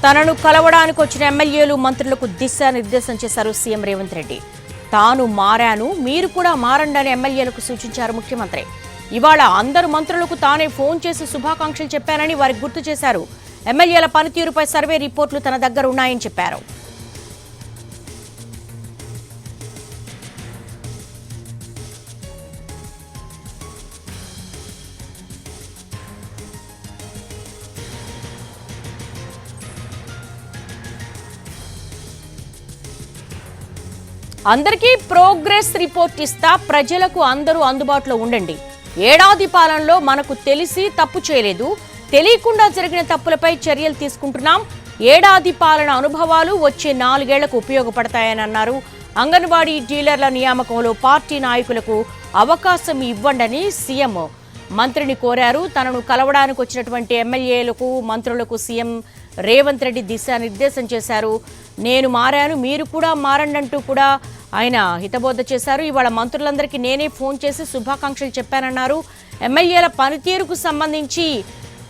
తనను కలవడానికి వచ్చిన ఎమ్మెల్యేలు మంత్రులకు దిశానిర్దేశం చేశారు సీఎం రేవంత్ రెడ్డి. తాను మారాను, మీరు కూడా మారండి అని ఎమ్మెల్యేలకు సూచించారు ముఖ్యమంత్రి. ఇవాళ అందరు మంత్రులకు తానే ఫోన్ చేసి శుభాకాంక్షలు చెప్పానని వారికి గుర్తు చేశారు. ఎమ్మెల్యేల పనితీరుపై సర్వే రిపోర్టులు తన దగ్గర ఉన్నాయని చెప్పారు. అందరికీ ప్రోగ్రెస్ రిపోర్ట్ ఇస్తా, ప్రజలకు అందరూ అందుబాటులో ఉండండి. ఏడాది పాలనలో మనకు తెలిసి తప్పు చేయలేదు, తెలియకుండా జరిగిన తప్పులపై చర్యలు తీసుకుంటున్నాం. ఏడాది పాలన అనుభవాలు వచ్చే 4 ఏళ్లకు ఉపయోగపడతాయని అన్నారు. అంగన్వాడీ డీలర్ల నియామకంలో పార్టీ నాయకులకు అవకాశం ఇవ్వండని సీఎం మంత్రిని కోరారు. తనను కలవడానికి వచ్చినటువంటి ఎమ్మెల్యేలకు మంత్రులకు సీఎం రేవంత్ రెడ్డి దిశానిర్దేశం చేశారు. నేను మారాను, మీరు కూడా మారండి అంటూ కూడా ఆయన హితబోధ చేశారు. ఇవాళ మంత్రులందరికీ నేనే ఫోన్ చేసి శుభాకాంక్షలు చెప్పానన్నారు. ఎమ్మెల్యేల పనితీరుకు సంబంధించి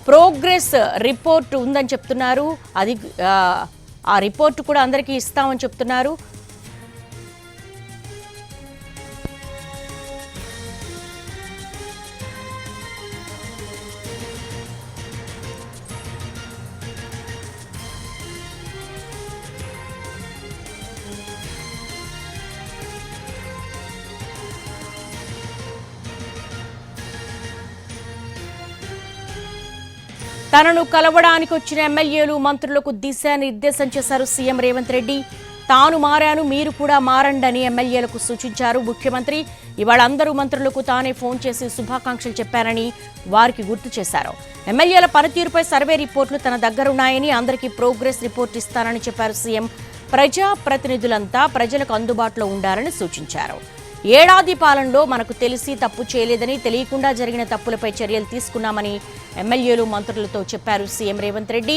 ప్రోగ్రెస్ రిపోర్ట్ ఉందని చెప్తున్నారు. అది ఆ రిపోర్ట్ కూడా అందరికీ ఇస్తామని చెప్తున్నారు. తనను కలవడానికి వచ్చిన ఎమ్మెల్యేలు మంత్రులకు దిశానిర్దేశం చేశారు సీఎం రేవంత్ రెడ్డి. తాను మారాను, మీరు కూడా మారండి అని ఎమ్మెల్యేలకు సూచించారు ముఖ్యమంత్రి. ఇవాళ అందరూ మంత్రులకు తానే ఫోన్ చేసి శుభాకాంక్షలు చెప్పారని వారికి గుర్తు చేశారు. ఎమ్మెల్యేల పనితీరుపై సర్వే రిపోర్టులు తన దగ్గరున్నాయని, అందరికీ ప్రోగ్రెస్ రిపోర్ట్ ఇస్తానని చెప్పారు సీఎం. ప్రజా ప్రతినిధులంతా ప్రజలకు అందుబాటులో ఉండాలని సూచించారు. ఏడాది పాలనలో మనకు తెలిసి తప్పు చేయలేదని, తెలియకుండా జరిగిన తప్పులపై చర్యలు తీసుకున్నామని ఎమ్మెల్యేలు మంత్రులతో చెప్పారు సీఎం రేవంత్ రెడ్డి.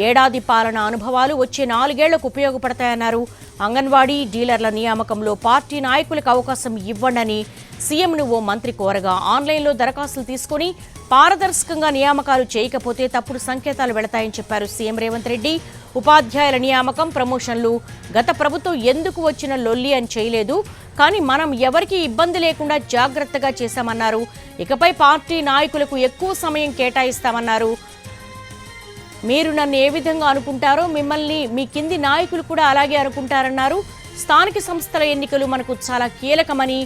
ఏడాది పాలన అనుభవాలు వచ్చే 4 ఏళ్లకు ఉపయోగపడతాయన్నారు. అంగన్వాడీ డీలర్ల నియామకంలో పార్టీ నాయకులకు అవకాశం ఇవ్వండని సీఎంను ఓ మంత్రి కోరగా, ఆన్లైన్లో దరఖాస్తులు తీసుకుని పారదర్శకంగా నియామకాలు చేయకపోతే తప్పుడు సంకేతాలు వెళతాయని చెప్పారు సీఎం రేవంత్ రెడ్డి. ఉపాధ్యాయుల నియామకం, ప్రమోషన్లు గత ప్రభుత్వం ఎందుకు వచ్చిన లొల్లి అని చేయలేదు, కానీ మనం ఎవరికీ ఇబ్బంది లేకుండా జాగ్రత్తగా చేశామన్నారు. ఇకపై పార్టీ నాయకులకు ఎక్కువ సమయం కేటాయిస్తామన్నారు. మీరు నన్ను ఏ విధంగా అనుకుంటారో మిమ్మల్ని మీ కింది నాయకులు కూడా అలాగే అనుకుంటారన్నారు. స్థానిక సంస్థల ఎన్నికలు మనకు చాలా కీలకమని,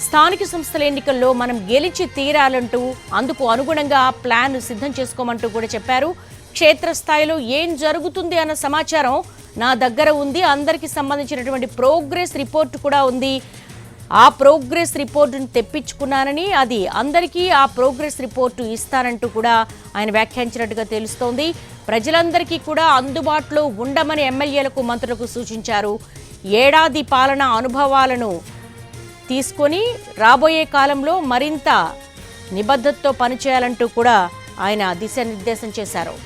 స్థానిక సంస్థల ఎన్నికల్లో మనం గెలిచి తీరాలంటూ అందుకు అనుగుణంగా ప్లాన్ సిద్ధం చేసుకోమంటూ కూడా చెప్పారు. క్షేత్రస్థాయిలో ఏం జరుగుతుంది అన్న సమాచారం నా దగ్గర ఉంది, అందరికీ సంబంధించినటువంటి ప్రోగ్రెస్ రిపోర్ట్ కూడా ఉంది. ఆ ప్రోగ్రెస్ రిపోర్టును తెప్పించుకున్నానని, అది అందరికీ ఆ ప్రోగ్రెస్ రిపోర్టు ఇస్తానంటూ కూడా ఆయన వ్యాఖ్యానించినట్టుగా తెలుస్తోంది. ప్రజలందరికీ కూడా అందుబాటులో ఉండమని ఎమ్మెల్యేలకు మంత్రులకు సూచించారు. ఏడాది పాలన అనుభవాలను తీసుకొని రాబోయే కాలంలో మరింత నిబద్ధతతో పనిచేయాలంటూ కూడా ఆయన దిశానిర్దేశం చేశారు.